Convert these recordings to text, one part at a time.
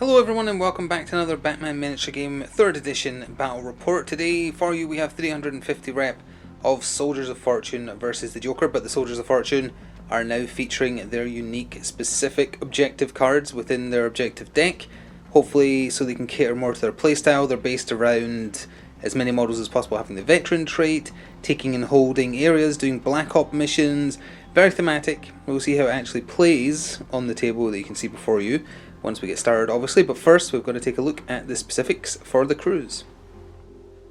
Hello everyone and welcome back to another Batman miniature game 3rd edition battle report. Today for you we have 350 rep of Soldiers of Fortune versus the Joker, but the Soldiers of Fortune are now featuring their unique specific objective cards within their objective deck, hopefully so they can cater more to their playstyle. They're based around as many models as possible having the veteran trait, taking and holding areas, doing Black Op missions, very thematic. We'll see how it actually plays on the table that you can see before you once we get started obviously, but first we're going to take a look at the specifics for the crews.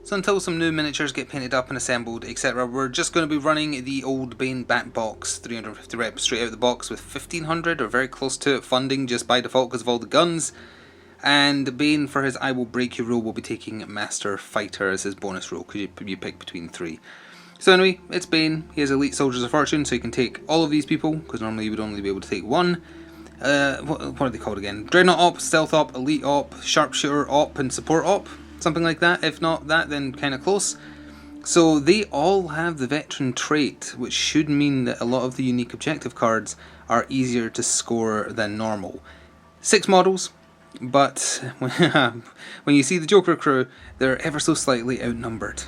So until some new miniatures get painted up and assembled etc, we're just going to be running the old Bane Bat Box, 350 reps straight out of the box with 1500 or very close to it funding just by default because of all the guns. And Bane, for his I Will Break You rule, will be taking Master Fighter as his bonus rule because you pick between 3. So anyway, it's Bane. He has Elite Soldiers of Fortune, so he can take all of these people because normally you would only be able to take one. What are they called again? Dreadnought Op, Stealth Op, Elite Op, Sharpshooter Op, and Support Op. Something like that. If not that, then kind of close. So they all have the Veteran trait, which should mean that a lot of the unique objective cards are easier to score than normal. 6 models, but when you see the Joker crew, they're ever so slightly outnumbered.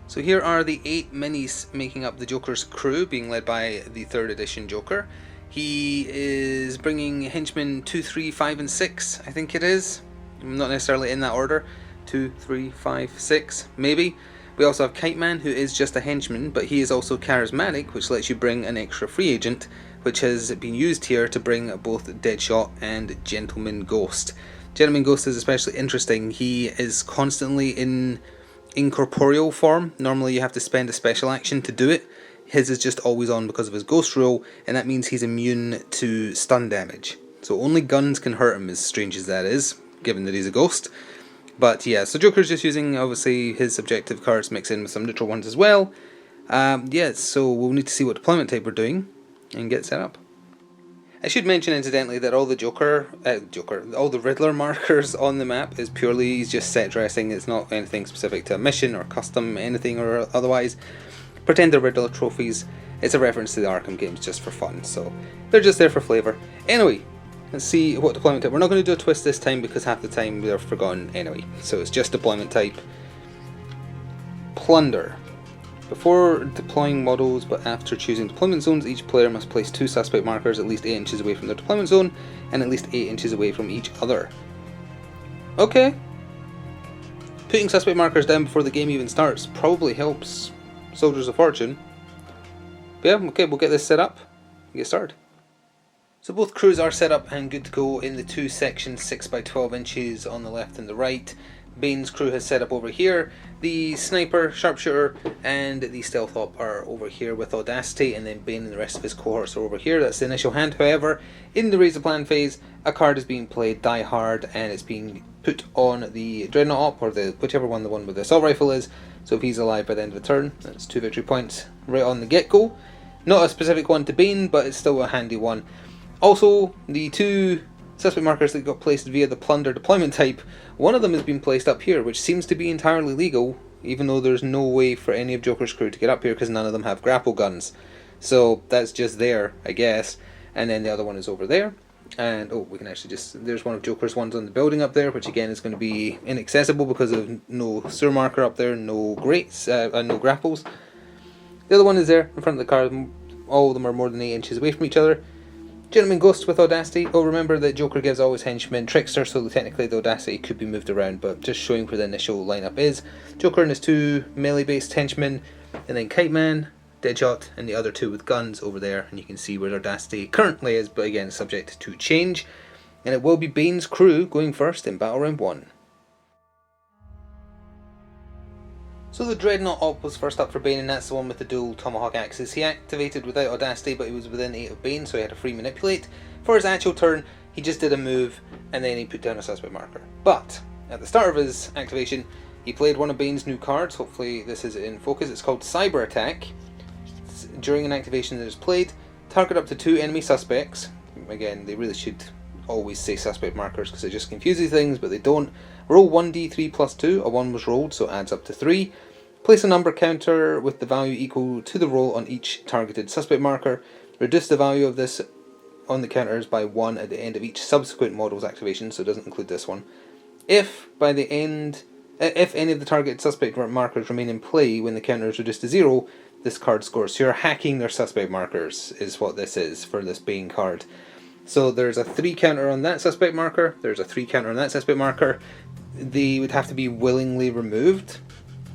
So here are the 8 minis making up the Joker's crew, being led by the 3rd edition Joker. He is bringing henchmen 2, 3, 5 and 6, I think it is. Not necessarily in that order. 2, 3, 5, 6, maybe. We also have Kite Man, who is just a henchman, but he is also charismatic, which lets you bring an extra free agent, which has been used here to bring both Deadshot and Gentleman Ghost. Gentleman Ghost is especially interesting. He is constantly in incorporeal form. Normally you have to spend a special action to do it. His is just always on because of his ghost rule, and that means he's immune to stun damage. So only guns can hurt him, as strange as that is, given that he's a ghost. But yeah, so Joker's just using obviously his objective cards mixed in with some neutral ones as well. Yeah, so we'll need to see what deployment type we're doing and get set up. I should mention incidentally that all the all the Riddler markers on the map is purely just set dressing. It's not anything specific to a mission or custom anything or otherwise. Pretend they're Riddler trophies. It's a reference to the Arkham games just for fun, so they're just there for flavour. Anyway, let's see what deployment type. We're not going to do a twist this time because half the time they're forgotten anyway. So it's just deployment type. Plunder. Before deploying models, but after choosing deployment zones, each player must place 2 suspect markers at least 8 inches away from their deployment zone and at least 8 inches away from each other. Okay. Putting suspect markers down before the game even starts probably helps Soldiers of Fortune. But yeah, okay, we'll get this set up and get started. So both crews are set up and good to go in the 2 sections 6 by 12 inches on the left and the right. Bane's crew has set up over here. The Sniper, Sharpshooter and the Stealth Op are over here with Audacity, and then Bane and the rest of his cohorts are over here. That's the initial hand. However, in the Raise the Plan phase, a card is being played, Die Hard, and it's being put on the Dreadnought Op, or whichever one the one with the assault rifle is. So if he's alive by the end of the turn, that's 2 victory points right on the get-go. Not a specific one to Bane, but it's still a handy one. Also, the 2 suspect markers that got placed via the Plunder deployment type, one of them has been placed up here, which seems to be entirely legal, even though there's no way for any of Joker's crew to get up here because none of them have grapple guns. So that's just there, I guess. And then the other one is over there. And oh, we can actually just, there's one of Joker's ones on the building up there, which again is going to be inaccessible because of no sewer marker up there, no grates, and no grapples. The other one is there in front of the car. All of them are more than 8 inches away from each other. Gentleman Ghost with Audacity. Oh, remember that Joker gives always henchmen Trickster, so technically the Audacity could be moved around, but just showing where the initial lineup is. Joker and his 2 melee based henchmen, and then Kite Man, Deadshot, and the other 2 with guns over there, and you can see where the Audacity currently is, but again subject to change. And it will be Bane's crew going first in Battle Round 1. So the Dreadnought Op was first up for Bane, and that's the one with the dual Tomahawk axes. He activated without Audacity, but he was within 8 of Bane, so he had a free manipulate. For his actual turn, he just did a move, and then he put down a suspect marker. But at the start of his activation, he played one of Bane's new cards. Hopefully this is in focus. It's called Cyber Attack. During an activation that is played, target up to 2 enemy suspects. Again, they really should always say suspect markers because it just confuses things, but they don't. Roll 1d3 plus 2. A 1 was rolled, so it adds up to 3. Place a number counter with the value equal to the roll on each targeted suspect marker. Reduce the value of this on the counters by 1 at the end of each subsequent model's activation, so it doesn't include this one. If any of the target suspect markers remain in play when the counter is reduced to 0, this card scores. So you're hacking their suspect markers, is what this is for this Bane card. So there's a 3 counter on that suspect marker, there's a 3 counter on that suspect marker. They would have to be willingly removed.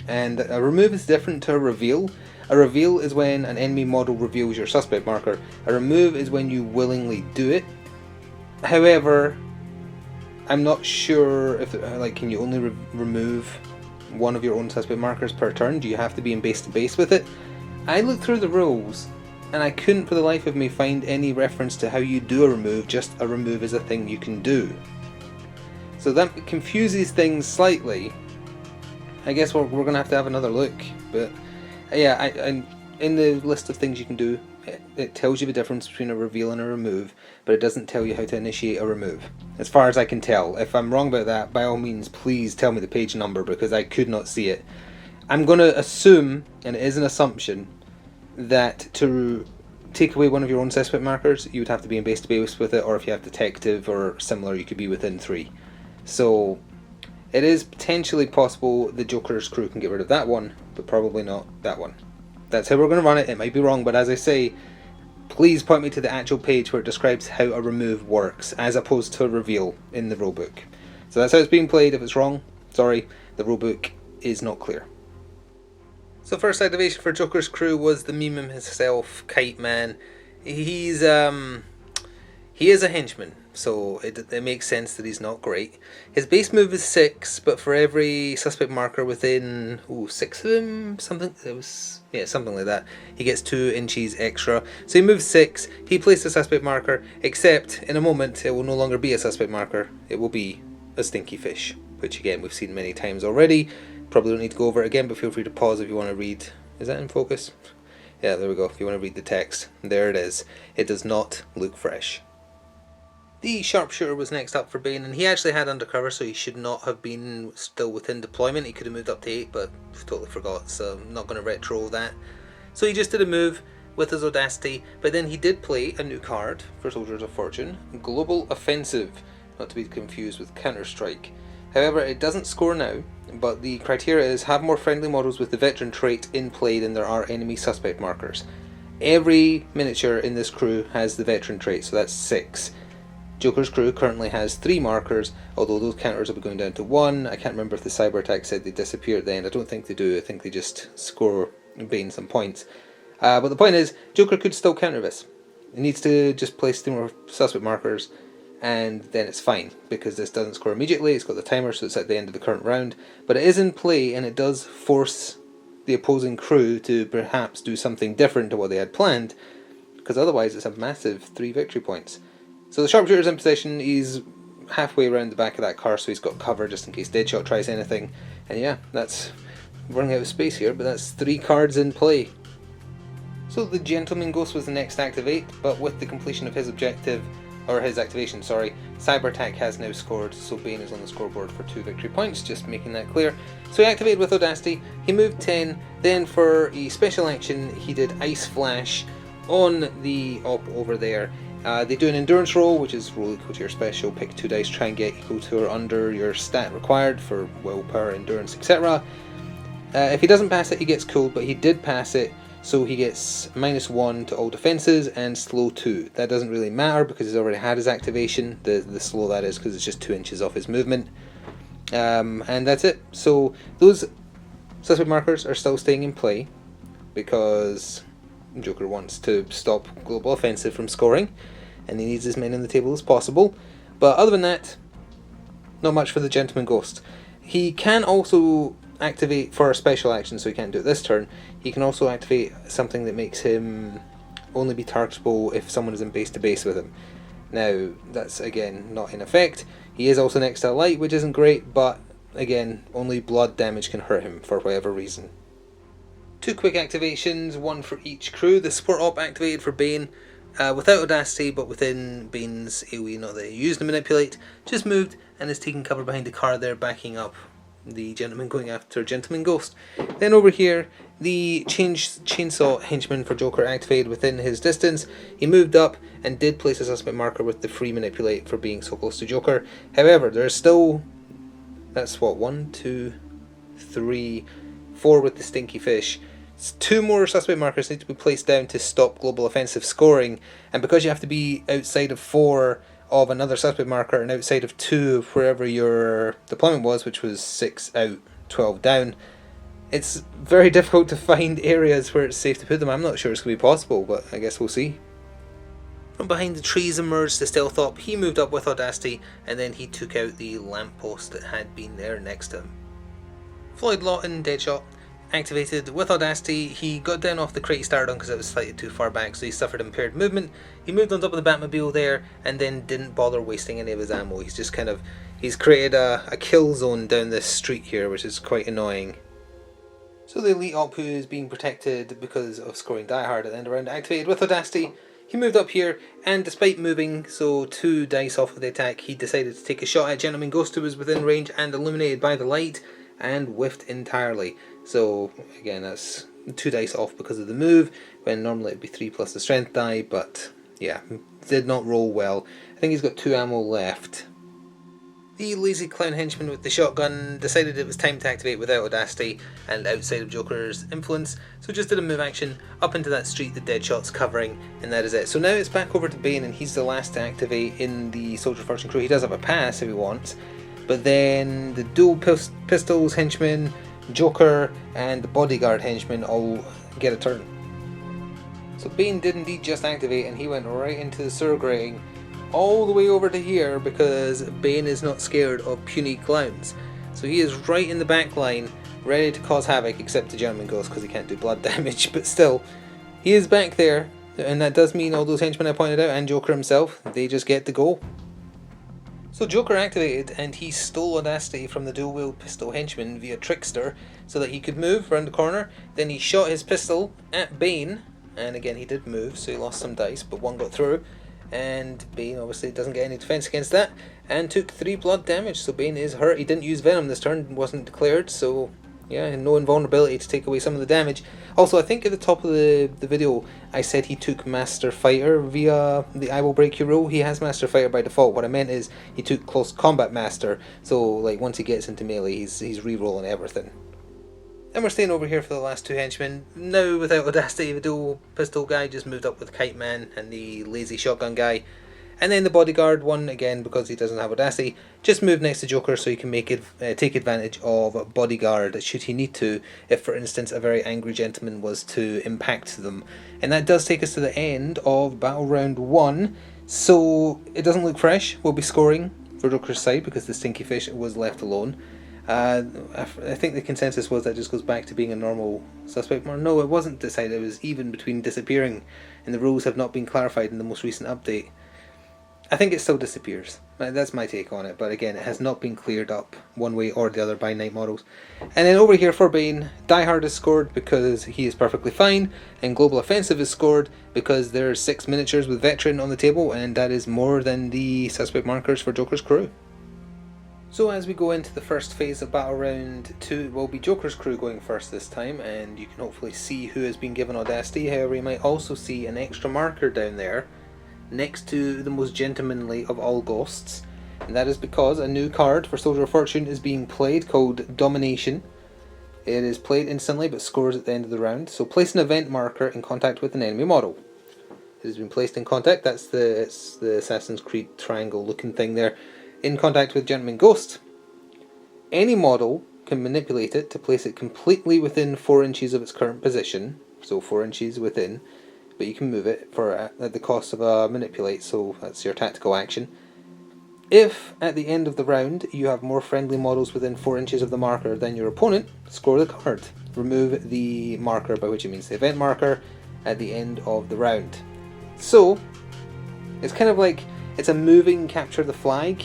And a remove is different to a reveal. A reveal is when an enemy model reveals your suspect marker. A remove is when you willingly do it. However, I'm not sure if, can you only remove one of your own suspect markers per turn? Do you have to be in base to base with it? I looked through the rules and I couldn't for the life of me find any reference to how you do a remove, just a remove is a thing you can do. So that confuses things slightly. I guess we're going to have another look, but yeah, I in the list of things you can do, it tells you the difference between a reveal and a remove, but it doesn't tell you how to initiate a remove, as far as I can tell. If I'm wrong about that, by all means, please tell me the page number, because I could not see it. I'm going to assume, and it is an assumption, that to take away one of your own suspect markers, you would have to be in base to base with it, or if you have detective or similar, you could be within 3. So it is potentially possible the Joker's crew can get rid of that one, but probably not that one. That's how we're going to run it. It might be wrong, but as I say, please point me to the actual page where it describes how a remove works, as opposed to a reveal in the rulebook. So that's how it's being played. If it's wrong, sorry, the rulebook is not clear. So first activation for Joker's crew was the meme himself, Kite Man. He is a henchman, so it makes sense that he's not great. His base move is 6, but for every suspect marker within 6 of them, something like that, he gets 2 inches extra. So he moves 6, he places a suspect marker, except in a moment it will no longer be a suspect marker, it will be a stinky fish, which again we've seen many times already. Probably don't need to go over it again, but feel free to pause if you want to read. Is that in focus? Yeah, there we go. If you want to read the text, there it is. It does not look fresh. The Sharpshooter was next up for Bane, and he actually had undercover, so he should not have been still within deployment. He could have moved up to 8, but totally forgot, so I'm not going to retro that. So he just did a move with his Audacity, but then he did play a new card for Soldiers of Fortune, Global Offensive, not to be confused with Counter-Strike. However, it doesn't score now, but the criteria is have more friendly models with the veteran trait in play than there are enemy suspect markers. Every miniature in this crew has the veteran trait, so that's 6. Joker's crew currently has 3 markers, although those counters will be going down to 1. I can't remember if the cyber attack said they disappear at the end. I don't think they do. I think they just score Bane some points. But the point is, Joker could still counter this. He needs to just place 3 more suspect markers, and then it's fine, because this doesn't score immediately. It's got the timer, so it's at the end of the current round. But it is in play, and it does force the opposing crew to perhaps do something different to what they had planned, because otherwise it's a massive 3 victory points. So the Sharpshooter's in position, he's halfway around the back of that car, so he's got cover just in case Deadshot tries anything. And yeah, that's running out of space here, but that's 3 cards in play. So the Gentleman Ghost was the next to activate, but with the completion of his objective, or his activation, sorry, Cyber Attack has now scored, so Bane is on the scoreboard for 2 victory points, just making that clear. So he activated with Audacity, he moved 10, then for a special action he did Ice Flash on the op over there. They do an endurance roll, which is roll equal to your special, pick 2 dice, try and get equal to or under your stat required for willpower, endurance, etc. If he doesn't pass it, he gets cooled, but he did pass it, so he gets -1 to all defenses and slow 2. That doesn't really matter because he's already had his activation, the slow that is, because it's just 2 inches off his movement. And that's it. So those suspect markers are still staying in play because Joker wants to stop Global Offensive from scoring, and he needs as many on the table as possible. But other than that, not much for the Gentleman Ghost. He can also activate for a special action, so he can't do it this turn. He can also activate something that makes him only be targetable if someone is in base to base with him. Now, that's again not in effect. He is also next to a light, which isn't great, but again, only blood damage can hurt him for whatever reason. 2 quick activations, 1 for each crew. The support op activated for Bane without Audacity, but within Bane's AoE, not that he used to manipulate, just moved and is taking cover behind the car there, backing up the gentleman going after Gentleman Ghost. Then over here, the chainsaw henchman for Joker activated within his distance. He moved up and did place a suspect marker with the free manipulate for being so close to Joker. However, there's still, that's what, 1, 2, 3, 4 with the stinky fish. 2 more suspect markers need to be placed down to stop global offensive scoring, and because you have to be outside of 4 of another suspect marker and outside of 2 of wherever your deployment was, which was 6 out, 12 down, it's very difficult to find areas where it's safe to put them. I'm not sure it's going to be possible, but I guess we'll see. From behind the trees emerged the stealth op. He moved up with audacity, and then he took out the lamppost that had been there next to him. Floyd Lawton, Deadshot, activated with audacity. He got down off the crate he started on because it was slightly too far back, so he suffered impaired movement. He moved on top of the Batmobile there, and then didn't bother wasting any of his ammo. He's just he's created a kill zone down this street here, which is quite annoying. So the elite op, who is being protected because of scoring Die Hard at the end of the round, activated with audacity. He moved up here, and despite moving so 2 dice off of the attack, he decided to take a shot at Gentleman Ghost, who was within range and illuminated by the light, and whiffed entirely. So again, that's 2 dice off because of the move, when normally it'd be 3 plus the strength die, but yeah, did not roll well. I think he's got 2 ammo left. The lazy clown henchman with the shotgun decided it was time to activate without audacity and outside of Joker's influence, so just did a move action up into that street that Deadshot's covering, and that is it. So now it's back over to Bane, and he's the last to activate in the Soldier of Fortune crew. He does have a pass if he wants, but then the dual pistols henchman, Joker, and the bodyguard henchman all get a turn. So Bane did indeed just activate, and he went right into the sewer grating all the way over to here because Bane is not scared of puny clowns. So he is right in the back line, ready to cause havoc, except the Gentleman Ghost because he can't do blood damage, but still, he is back there, and that does mean all those henchmen I pointed out, and Joker himself, they just get to go. So Joker activated, and he stole audacity from the dual-wield pistol henchman via Trickster so that he could move around the corner. Then he shot his pistol at Bane, and again he did move, so he lost some dice, but 1 got through. And Bane obviously doesn't get any defense against that, and took 3 blood damage, so Bane is hurt. He didn't use Venom this turn, wasn't declared, so yeah, no invulnerability to take away some of the damage. Also, I think at the top of the video I said he took Master Fighter via the I Will Break Your Rule. He has Master Fighter by default. What I meant is he took Close Combat Master, so like once he gets into melee he's re-rolling everything. And we're staying over here for the last 2 henchmen. Now without audacity, the dual pistol guy just moved up with Kite Man and the lazy shotgun guy. And then the bodyguard one, again because he doesn't have audacity, just moved next to Joker so he can take advantage of bodyguard should he need to, if for instance a very angry gentleman was to impact them. And that does take us to the end of Battle Round 1. So it doesn't look fresh. We'll be scoring for Joker's side because the stinky fish was left alone. I think the consensus was that just goes back to being a normal suspect. No, it wasn't decided. It was even between disappearing, and the rules have not been clarified in the most recent update. I think it still disappears. That's my take on it, but again, it has not been cleared up one way or the other by Night Models. And then over here for Bane, Die Hard is scored because he is perfectly fine, and Global Offensive is scored because there are 6 miniatures with Veteran on the table, and that is more than the suspect markers for Joker's crew. So as we go into the first phase of Battle Round 2, it will be Joker's crew going first this time, and you can hopefully see who has been given audacity. However, you might also see an extra marker down there next to the most gentlemanly of all ghosts, and that is because a new card for Soldier of Fortune is being played called Domination. It is played instantly but scores at the end of the round. So place an event marker in contact with an enemy model. It has been placed in contact. It's the Assassin's Creed triangle looking thing there. In contact with Gentleman Ghost. Any model can manipulate it to place it completely within 4 inches of its current position, so 4 inches within, but you can move it at the cost of a manipulate, so that's your tactical action. If at the end of the round you have more friendly models within 4 inches of the marker than your opponent, score the card. Remove the marker, by which it means the event marker, at the end of the round. So it's kind of like it's a moving capture the flag.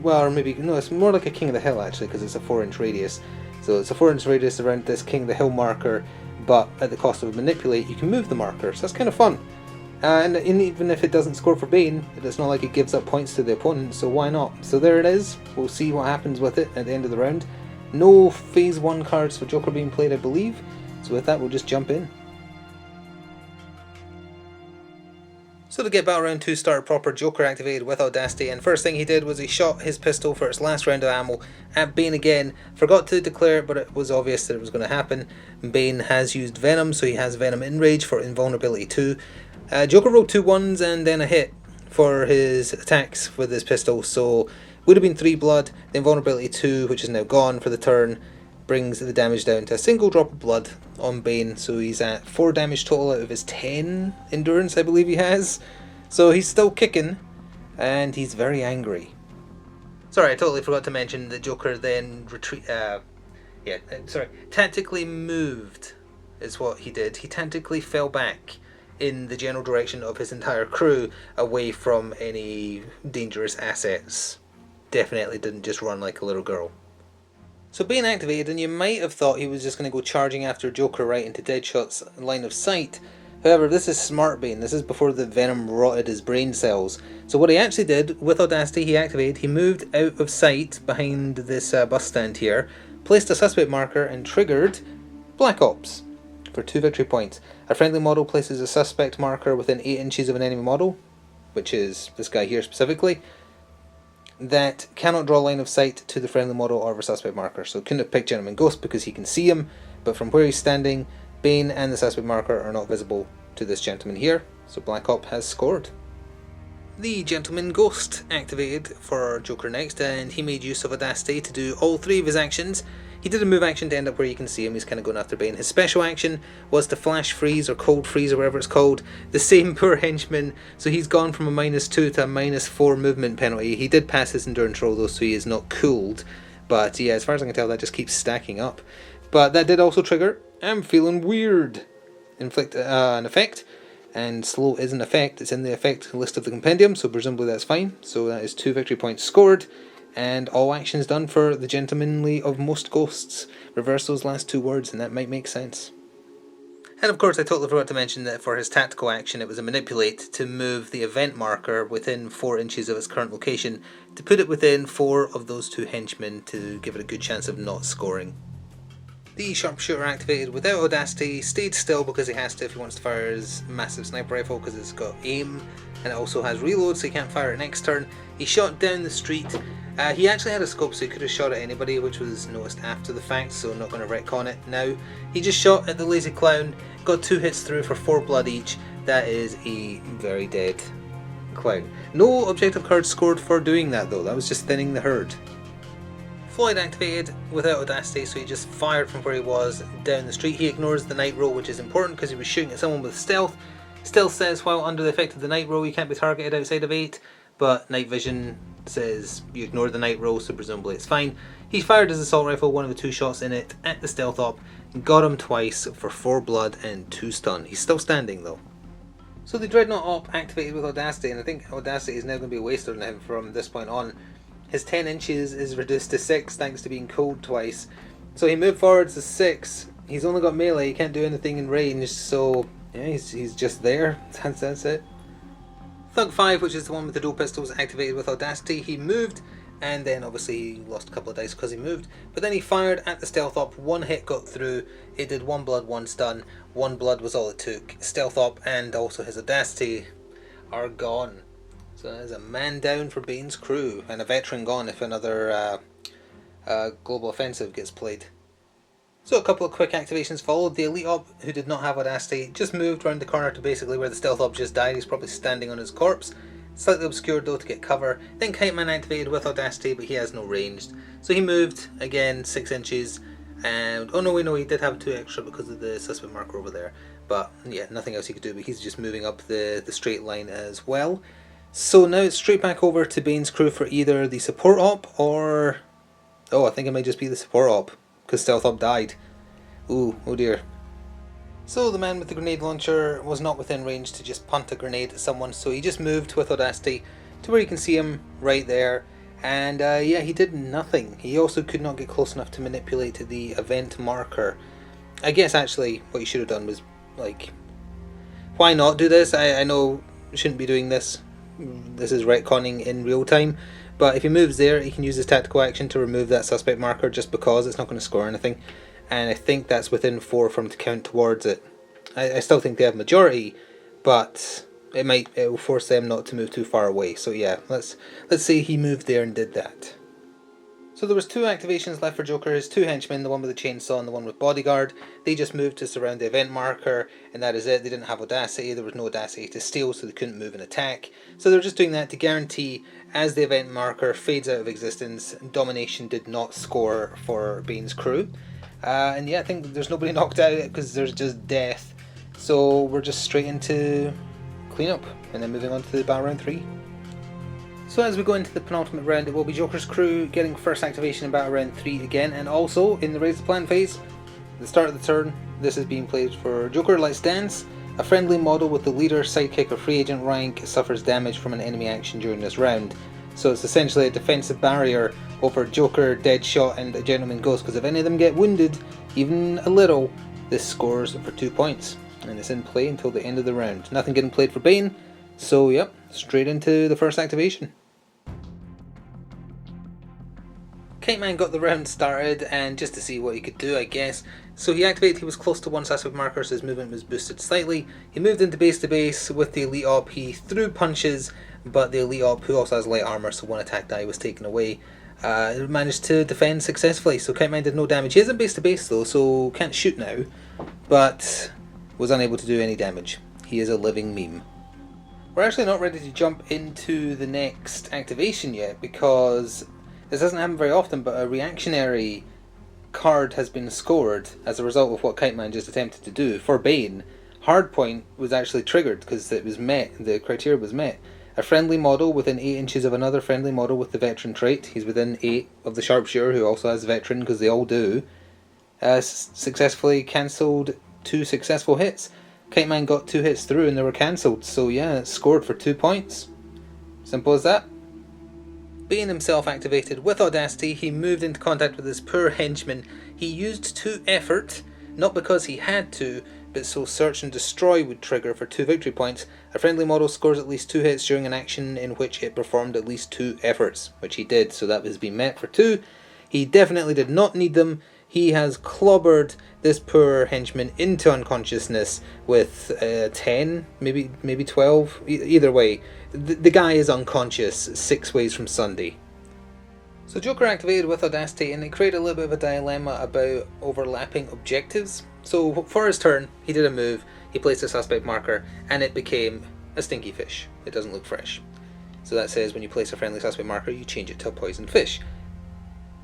Well, or maybe, no, it's more like a King of the Hill actually, because it's a 4-inch radius. So it's a 4-inch radius around this King of the Hill marker, but at the cost of manipulate, you can move the marker, so that's kind of fun. And even if it doesn't score for Bane, it's not like it gives up points to the opponent, so why not? So there it is, we'll see what happens with it at the end of the round. No Phase 1 cards for Joker being played, I believe, So with that, we'll just jump in. So to get Battle Round 2 started proper, Joker activated with Audacity, and first thing he did was he shot his pistol for its last round of ammo at Bane again. Forgot to declare it, but it was obvious that it was going to happen. Bane has used Venom, so he has Venom Enrage for Invulnerability 2. Joker rolled 2 1s and then a hit for his attacks with his pistol, so would have been 3 blood. The Invulnerability 2, which is now gone for the turn, brings the damage down to a single drop of blood on Bane, so he's at 4 damage total out of his 10 endurance, I believe he has. So he's still kicking, and he's very angry. Sorry, I totally forgot to mention that Joker then tactically moved is what he did. He tactically fell back in the general direction of his entire crew, away from any dangerous assets. Definitely didn't just run like a little girl. So Bane activated, and you might have thought he was just going to go charging after Joker right into Deadshot's line of sight. However, this is smart Bane. This is before the venom rotted his brain cells. So what he actually did, with Audacity he activated, he moved out of sight behind this bus stand here, placed a suspect marker, and triggered Black Ops for 2 victory points. A friendly model places a suspect marker within 8 inches of an enemy model, which is this guy here specifically, that cannot draw line of sight to the friendly model or the suspect marker. So couldn't have picked Gentleman Ghost because he can see him, but from where he's standing, Bane and the suspect marker are not visible to this gentleman here, so Black Op has scored. The Gentleman Ghost activated for Joker next, and he made use of Audacity to do all 3 of his actions. He did a move action to end up where you can see him. He's kind of going after Bane. His special action was to flash freeze or cold freeze or whatever it's called the same poor henchman, so he's gone from a -2 to a -4 movement penalty. He did pass his endurance roll though, so he is not cooled, but yeah, as far as I can tell that just keeps stacking up. But that did also trigger I'm feeling weird, inflict an effect, and slow is an effect. It's in the effect list of the compendium, so presumably that's fine. So that is 2 victory points scored, and all actions done for the gentlemanly of most ghosts. Reverse those last 2 words and that might make sense. And of course I totally forgot to mention that for his tactical action it was a manipulate to move the event marker within 4 inches of its current location, to put it within 4 of those 2 henchmen to give it a good chance of not scoring. The Sharpshooter activated without Audacity, stayed still because he has to if he wants to fire his massive sniper rifle because it's got aim, and it also has reload so he can't fire it next turn. He shot down the street. He actually had a scope so he could have shot at anybody, which was noticed after the fact, so I'm not going to retcon it now. He just shot at the lazy clown, got 2 hits through for 4 blood each. That is a very dead clown. No objective cards scored for doing that though, that was just thinning the herd. Floyd activated without Audacity, so he just fired from where he was down the street. He ignores the night roll, which is important because he was shooting at someone with stealth. Stealth says while under the effect of the night roll you can't be targeted outside of 8, but night vision says you ignore the night roll, so presumably it's fine. He fired his assault rifle, one of the 2 shots in it, at the stealth op, and got him twice for 4 blood and 2 stun. He's still standing though. So the Dreadnought op activated with Audacity, and I think Audacity is now going to be wasted on him from this point on. His 10 inches is reduced to 6 thanks to being cooled twice. So he moved forwards to 6. He's only got melee, he can't do anything in range, so yeah, he's just there. That's it. Thug 5, which is the one with the dual pistols, activated with Audacity. He moved, and then obviously he lost a couple of dice because he moved. But then he fired at the stealth op, 1 hit got through, it did 1 blood, 1 stun. 1 blood was all it took. Stealth op and also his Audacity are gone. So there's a man down for Bane's crew, and a veteran gone if another global offensive gets played. So a couple of quick activations followed. The Elite Op, who did not have Audacity, just moved round the corner to basically where the Stealth Op just died. He's probably standing on his corpse. Slightly obscured though to get cover. Then Kite Man activated with Audacity, but he has no ranged. So he moved, again, 6 inches. And oh no, he did have 2 extra because of the suspect marker over there. But yeah, nothing else he could do, but he's just moving up the straight line as well. So now it's straight back over to Bane's crew for either the support op or... oh, I think it might just be the support op, because Stealth Op died. Ooh, oh dear. So the man with the grenade launcher was not within range to just punt a grenade at someone, so he just moved with Audacity to where you can see him right there. And yeah, he did nothing. He also could not get close enough to manipulate the event marker. I guess actually what you should have done was, like, why not do this? I know you shouldn't be doing this. This is retconning in real time, but if he moves there he can use his tactical action to remove that suspect marker just because it's not going to score anything, and I think that's within 4 for him to count towards it. I still think they have majority, but it will force them not to move too far away. So yeah, let's say he moved there and did that. So there was 2 activations left for Joker, his 2 henchmen, the one with the chainsaw and the one with bodyguard. They just moved to surround the event marker, and that is it. They didn't have audacity, there was no audacity to steal, so they couldn't move and attack. So they're just doing that to guarantee, as the event marker fades out of existence, domination did not score for Bane's crew. And yeah, I think there's nobody knocked out because there's just death. So we're just straight into cleanup, and then moving on to the battle round 3. So as we go into the penultimate round, it will be Joker's crew getting first activation in battle round 3 again, and also in the Raise the Plan phase, at the start of the turn, this is being played for Joker Let's Dance. A friendly model with the leader, sidekick or free agent rank suffers damage from an enemy action during this round. So it's essentially a defensive barrier over Joker, Deadshot and a Gentleman Ghost, because if any of them get wounded, even a little, this scores for 2 points. And it's in play until the end of the round. Nothing getting played for Bane, so yep, straight into the first activation. Kite Man got the round started, and just to see what he could do, I guess. So he activated, he was close to 1 suspect marker, so his movement was boosted slightly. He moved into base to base with the elite op, he threw punches, but the elite op, who also has light armor, so 1 attack die was taken away, managed to defend successfully. So Kite Man did no damage. He isn't base to base though, so can't shoot now, but was unable to do any damage. He is a living meme. We're actually not ready to jump into the next activation yet, because this doesn't happen very often, but a reactionary card has been scored as a result of what Kite Man just attempted to do. For Bane, Hardpoint was actually triggered because it was met, the criteria was met. A friendly model within 8 inches of another friendly model with the veteran trait, he's within 8 of the Sharpshooter, who also has veteran because they all do, successfully cancelled 2 successful hits. Kite Man got 2 hits through and they were cancelled, so yeah, it scored for 2 points. Simple as that. Bane himself activated with audacity. He moved into contact with his poor henchman. He used 2 effort, not because he had to, but so search and destroy would trigger for 2 victory points. A friendly model scores at least 2 hits during an action in which it performed at least 2 efforts, which he did, so that was being met for 2. He definitely did not need them. He has clobbered this poor henchman into unconsciousness with 10, maybe 12, either way. The guy is unconscious 6 ways from Sunday. So Joker activated with audacity, and it created a little bit of a dilemma about overlapping objectives. So for his turn, he did a move, he placed a suspect marker, and it became a stinky fish. It doesn't look fresh. So that says when you place a friendly suspect marker, you change it to a poisoned fish.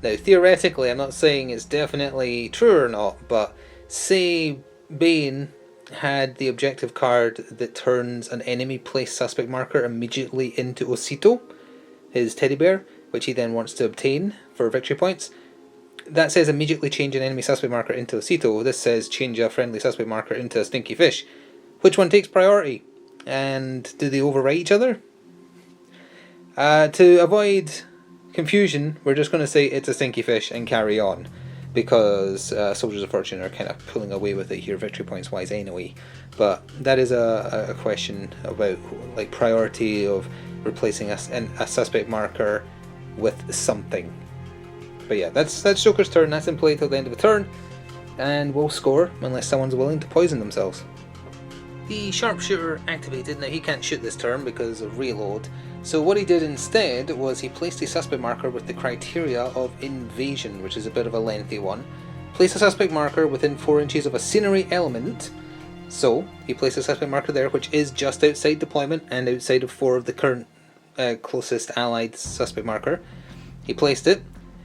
Now, theoretically, I'm not saying it's definitely true or not, but say Bane had the objective card that turns an enemy placed suspect marker immediately into Osito, his teddy bear, which he then wants to obtain for victory points. That says immediately change an enemy suspect marker into Osito. This says change a friendly suspect marker into a stinky fish. Which one takes priority? And do they overwrite each other? To avoid confusion, we're just going to say it's a stinky fish and carry on, because Soldiers of Fortune are kind of pulling away with it here victory points wise anyway. But that is a question about like priority of replacing a suspect marker with something. But yeah, that's Joker's turn. That's in play till the end of the turn, and we'll score unless someone's willing to poison themselves. The Sharpshooter activated. Now he can't shoot this turn because of reload, so what he did instead was he placed a suspect marker with the criteria of invasion, which is a bit of a lengthy one. Place a suspect marker within 4 inches of a scenery element. So he placed a suspect marker there, which is just outside deployment and outside of 4 of the current closest allied suspect marker. He placed it,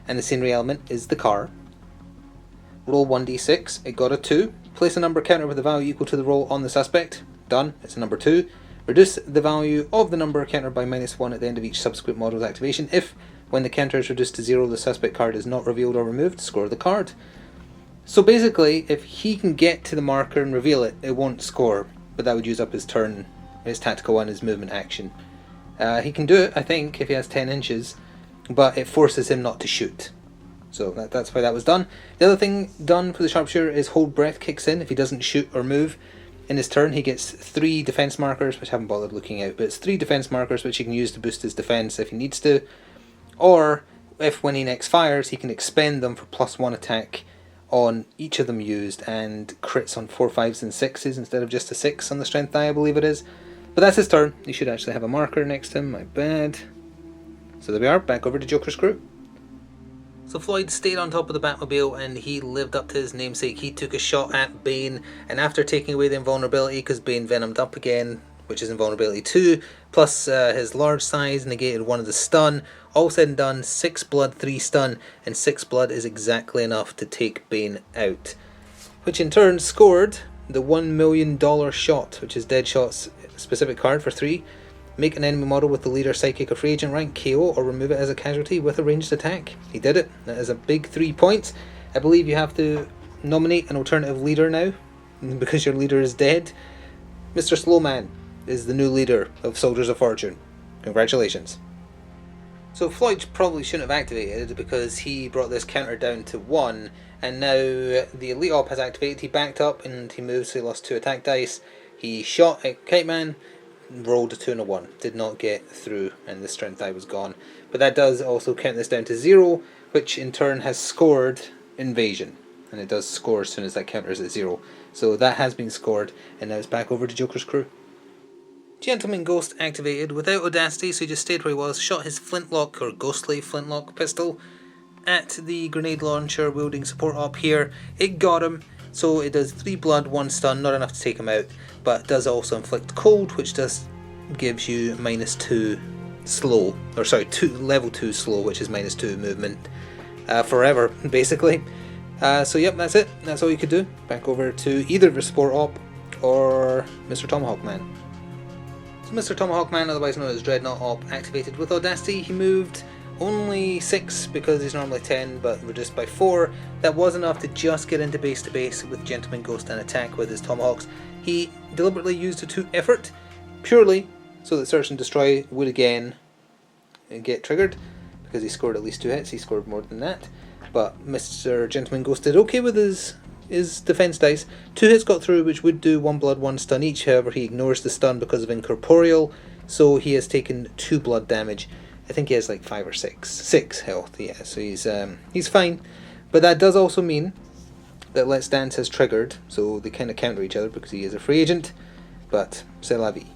and the scenery element is the car. Roll 1d6, it got a 2. Place a number counter with a value equal to the roll on the suspect. Done, it's a number 2. Reduce the value of the number counter by -1 at the end of each subsequent model's activation. If, when the counter is reduced to 0, the suspect card is not revealed or removed, score the card. So basically, if he can get to the marker and reveal it, it won't score, but that would use up his turn, his tactical and his movement action. He can do it, I think, if he has 10 inches, but it forces him not to shoot. So that's why that was done. The other thing done for the Sharpshooter is Hold Breath kicks in if he doesn't shoot or move. In his turn, he gets 3 defense markers, which I haven't bothered looking out, but it's 3 defense markers which he can use to boost his defense if he needs to. Or, if when he next fires, he can expend them for +1 attack on each of them used, and crits on 4, 5s and 6s instead of just a 6 on the strength die, I believe it is. But that's his turn. He should actually have a marker next to him, my bad. So there we are, back over to Joker's crew. So Floyd stayed on top of the Batmobile and he lived up to his namesake. He took a shot at Bane, and after taking away the invulnerability, because Bane venomed up again, which is invulnerability 2, plus his large size negated 1 of the stun, all said and done, 6 blood, 3 stun, and 6 blood is exactly enough to take Bane out. Which in turn scored the $1 million shot, which is Deadshot's specific card for 3. Make an enemy model with the leader, psychic, or free agent rank KO, or remove it as a casualty with a ranged attack. He did it. That is a big 3 points. I believe you have to nominate an alternative leader now, because your leader is dead. Mr. Slowman is the new leader of Soldiers of Fortune. Congratulations. So Floyd probably shouldn't have activated because he brought this counter down to 1, and now the Elite Op has activated. He backed up and he moved, so he lost 2 attack dice. He shot at Kite Man, rolled a 2 and a 1, did not get through, and the strength die was gone. But that does also count this down to 0, which in turn has scored Invasion, and it does score as soon as that counter is at 0. So that has been scored, and now it's back over to Joker's crew. Gentleman Ghost activated without Audacity, so he just stayed where he was, shot his flintlock or ghostly flintlock pistol at the grenade launcher wielding support op here. It got him, so it does 3 blood, 1 stun, not enough to take him out, but does also inflict cold, which just gives you -2 slow, or sorry, level 2 slow, which is -2 movement forever, basically. So yep, that's it. That's all you could do. Back over to either the support op or Mr. Tomahawk Man. So Mr. Tomahawk Man, otherwise known as Dreadnought Op, activated with Audacity. He moved only 6 because he's normally 10, but reduced by 4. That was enough to just get into base to base with Gentleman Ghost and attack with his Tomahawks. He deliberately used a 2 effort, purely so that Search and Destroy would again get triggered, because he scored at least 2 hits. He scored more than that, but Mr. Gentleman Ghost did okay with his defense dice. 2 hits got through, which would do 1 blood, 1 stun each. However, he ignores the stun because of incorporeal, so he has taken 2 blood damage. I think he has like 5 or 6 health. Yeah, so he's fine. But that does also mean that Let's Dance has triggered, so they kind of counter each other because he is a free agent. But c'est la vie.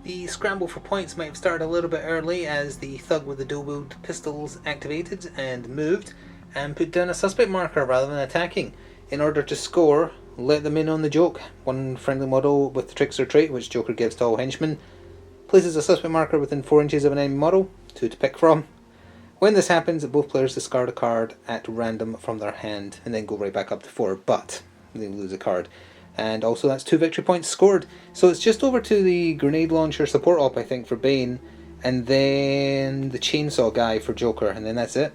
The scramble for points might have started a little bit early as the thug with the dual-wield pistols activated and moved and put down a suspect marker rather than attacking. In order to score, let them in on the joke. 1 friendly model with the Trickster trait, which Joker gives to all henchmen, places a suspect marker within 4 inches of an enemy model, 2 to pick from. When this happens, both players discard a card at random from their hand and then go right back up to 4, but they lose a card. And also that's 2 victory points scored. So it's just over to the grenade launcher support op, I think, for Bane, and then the chainsaw guy for Joker, and then that's it.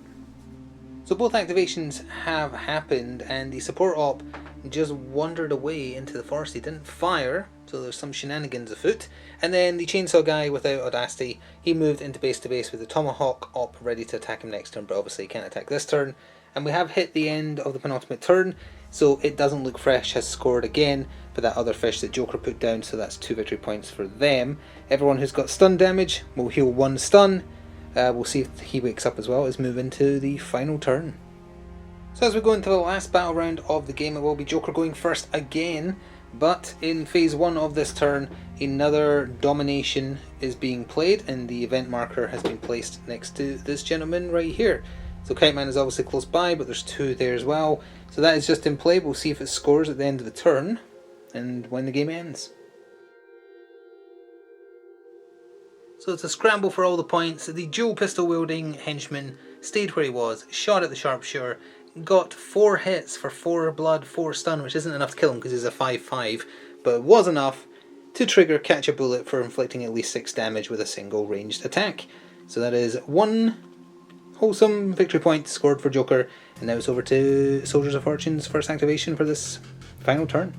So both activations have happened, and the support op just wandered away into the forest. He didn't fire, so there's some shenanigans afoot. And then the chainsaw guy without Audacity, he moved into base to base with the Tomahawk op ready to attack him next turn, but obviously he can't attack this turn. And we have hit the end of the penultimate turn, so It Doesn't Look Fresh has scored again for that other fish that Joker put down, so that's 2 victory points for them. Everyone who's got stun damage will heal 1 stun. We'll see if he wakes up as well as move into the final turn. So as we go into the last battle round of the game, it will be Joker going first again, but in phase 1 of this turn, another domination is being played, and the event marker has been placed next to this gentleman right here. So Kite Man is obviously close by, but there's 2 there as well. So that is just in play. We'll see if it scores at the end of the turn, and when the game ends. So it's a scramble for all the points. The dual pistol wielding henchman stayed where he was, shot at the Sharpshooter, got 4 hits for 4 blood, 4 stun, which isn't enough to kill him because he's a 5/5, but it was enough to trigger Catch a Bullet for inflicting at least 6 damage with a single ranged attack. So that is 1 wholesome victory point scored for Joker, and now it's over to Soldiers of Fortune's first activation for this final turn.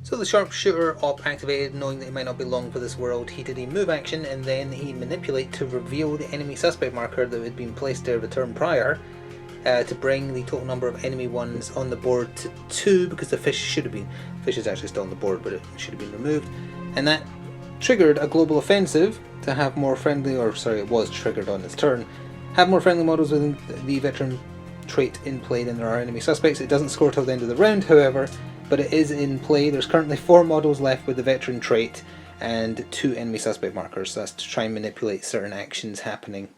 So the Sharpshooter op activated, knowing that he might not be long for this world. He did a move action and then he manipulate to reveal the enemy suspect marker that had been placed there the turn prior, to bring the total number of enemy ones on the board to 2, because the fish should have been, fish is actually still on the board but it should have been removed, and that triggered a global offensive to have more friendly, or sorry, it was triggered on its turn, have more friendly models within the veteran trait in play, then there are enemy suspects. It doesn't score till the end of the round, however, but it is in play. There's currently 4 models left with the veteran trait and 2 enemy suspect markers, so that's to try and manipulate certain actions happening.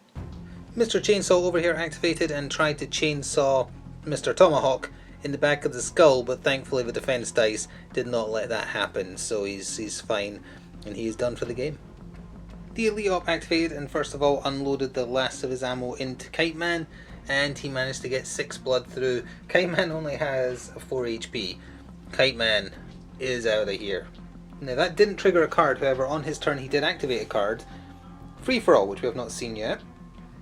Mr. Chainsaw over here activated and tried to chainsaw Mr. Tomahawk in the back of the skull, but thankfully the defense dice did not let that happen, so he's fine and he is done for the game. The Elite Op activated and first of all unloaded the last of his ammo into Kite Man, and he managed to get 6 blood through. Kite Man only has 4 HP. Kite Man is out of here. Now that didn't trigger a card, however on his turn he did activate a card, Free for All, which we have not seen yet.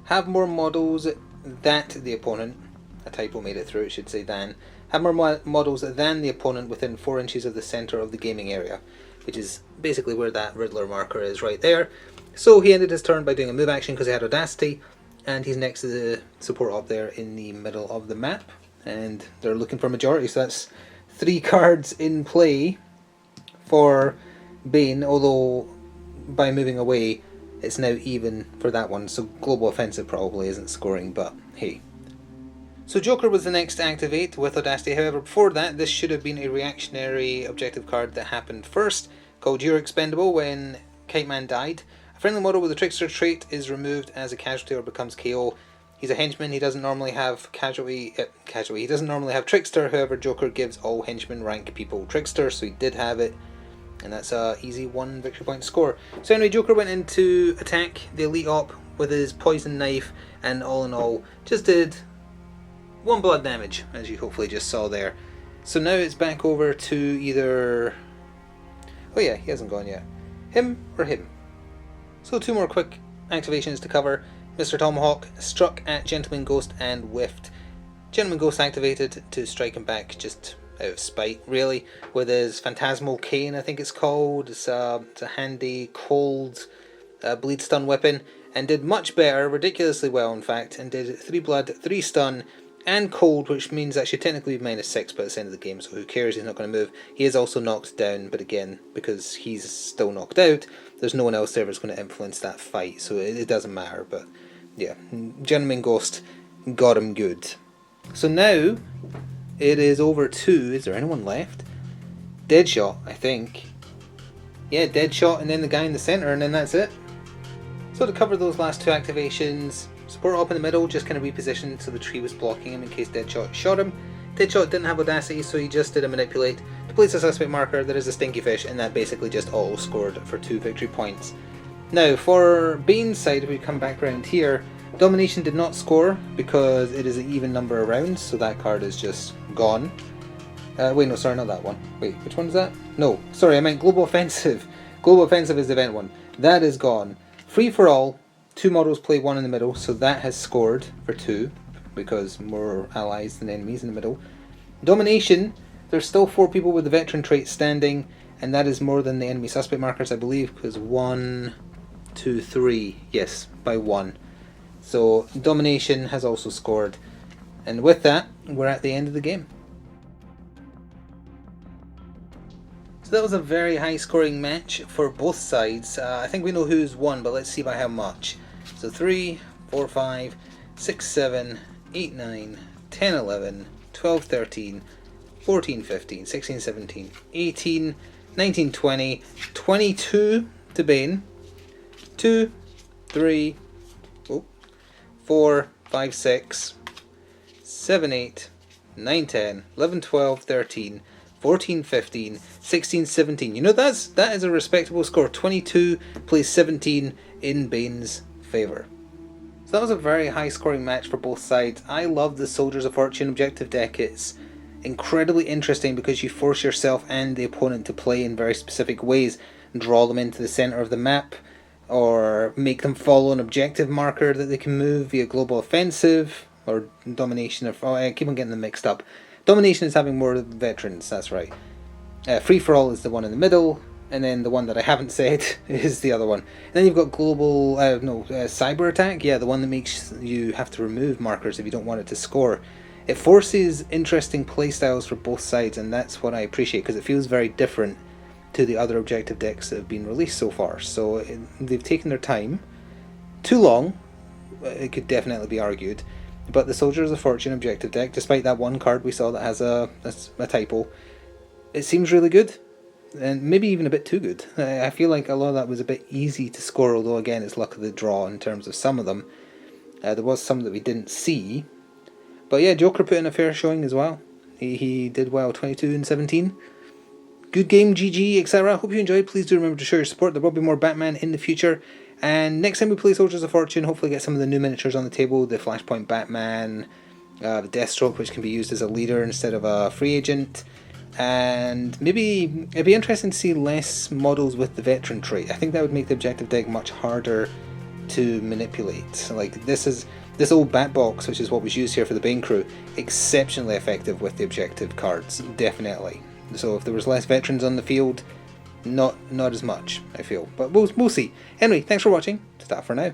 Have more models that the opponent, a typo made it through, it should say than. Have more models than the opponent within 4 inches of the centre of the gaming area, which is basically where that Riddler marker is right there. So he ended his turn by doing a move action because he had Audacity, and he's next to the support op there in the middle of the map, and they're looking for majority, so that's 3 cards in play for Bane, although by moving away it's now even for that one, so Global Offensive probably isn't scoring, but hey. So Joker was the next to activate with Audacity, however before that this should have been a reactionary objective card that happened first, called You're Expendable. When Kite Man died, a friendly model with a Trickster trait is removed as a casualty or becomes KO. He's a henchman, he doesn't normally have he doesn't normally have Trickster, however Joker gives all henchmen rank people Trickster, so he did have it, and that's a easy 1 victory point score. So anyway, Joker went in to attack the Elite Op with his poison knife, and all in all just did 1 blood damage, as you hopefully just saw there. So now it's back over to either, oh yeah, he hasn't gone yet, him or him. So 2 more quick activations to cover. Mr. Tomahawk struck at Gentleman Ghost and whiffed. Gentleman Ghost activated to strike him back just out of spite, really, with his Phantasmal Cane, I think it's called. It's a handy, cold, bleed stun weapon, and did much better, ridiculously well in fact, and did 3 blood, 3 stun, and cold, which means that should technically be -6, but it's the end of the game, so who cares, he's not going to move. He is also knocked down, but again, because he's still knocked out, there's no one else there that's going to influence that fight, so it doesn't matter, but yeah, Gentleman Ghost got him good. So now, it is over to, is there anyone left? Deadshot, I think. Yeah, Deadshot, and then the guy in the centre, and then that's it. So to cover those last 2 activations, support up in the middle just kind of repositioned so the tree was blocking him in case Deadshot shot him. Deadshot didn't have Audacity, so he just did a manipulate to place a suspect marker that is a Stinky Fish, and that basically just auto scored for 2 victory points. Now for Bane's side, if we come back around here, Domination did not score because it is an even number of rounds, so that card is just gone. Wait, no, sorry, not that one. Wait, which one is that? No, sorry, I meant Global Offensive. Global Offensive is the event one. That is gone. Free for All, 2 models play 1 in the middle, so that has scored for 2 because more allies than enemies in the middle. Domination, there's still 4 people with the veteran trait standing, and that is more than the enemy suspect markers, I believe, because 1, 2, 3, yes, by 1. So Domination has also scored, and with that we're at the end of the game. So that was a very high scoring match for both sides. I think we know who's won, but let's see by how much. So 3, 4, 5, 6, 7, 8, 9, 10, 11, 12, 13, 14, 15, 16, 17, 18, 19, 20, 22 to Bane, 2, 3, 4, 5, 6, 7, 8, 9, 10, 11, 12, 13, 14, 15, 16, 17. You know, that is a respectable score. 22 plays 17 in Bane's favour. So that was a very high scoring match for both sides. I love the Soldiers of Fortune objective deck. It's incredibly interesting because you force yourself and the opponent to play in very specific ways. Draw them into the centre of the map, or make them follow an objective marker that they can move via Global Offensive, or Domination, or oh, I keep on getting them mixed up. Domination is having more veterans, that's right. Free for All is the one in the middle, and then the one that I haven't said is the other one. And then you've got Global, Cyber Attack, yeah, the one that makes you have to remove markers if you don't want it to score. It forces interesting playstyles for both sides, and that's what I appreciate, because it feels very different to the other objective decks that have been released so far. So they've taken their time. Too long, it could definitely be argued. but the Soldiers of Fortune objective deck, despite that one card we saw that has a typo, it seems really good. And maybe even a bit too good. I feel like a lot of that was a bit easy to score, although again it's luck of the draw in terms of some of them. There was some that we didn't see. But yeah, Joker put in a fair showing as well. He did well, 22 and 17. Good game, GG, etc. Hope you enjoyed. Please do remember to show your support. There will be more Batman in the future. And next time we play Soldiers of Fortune, hopefully get some of the new miniatures on the table. The Flashpoint Batman, the Deathstroke, which can be used as a leader instead of a free agent. And maybe it'd be interesting to see less models with the veteran trait. I think that would make the objective deck much harder to manipulate. Like this old bat box, which is what was used here for the Bane crew, exceptionally effective with the objective cards, definitely. So if there was less veterans on the field, not as much, I feel. But we'll see. Anyway, thanks for watching. Ta-ta for now.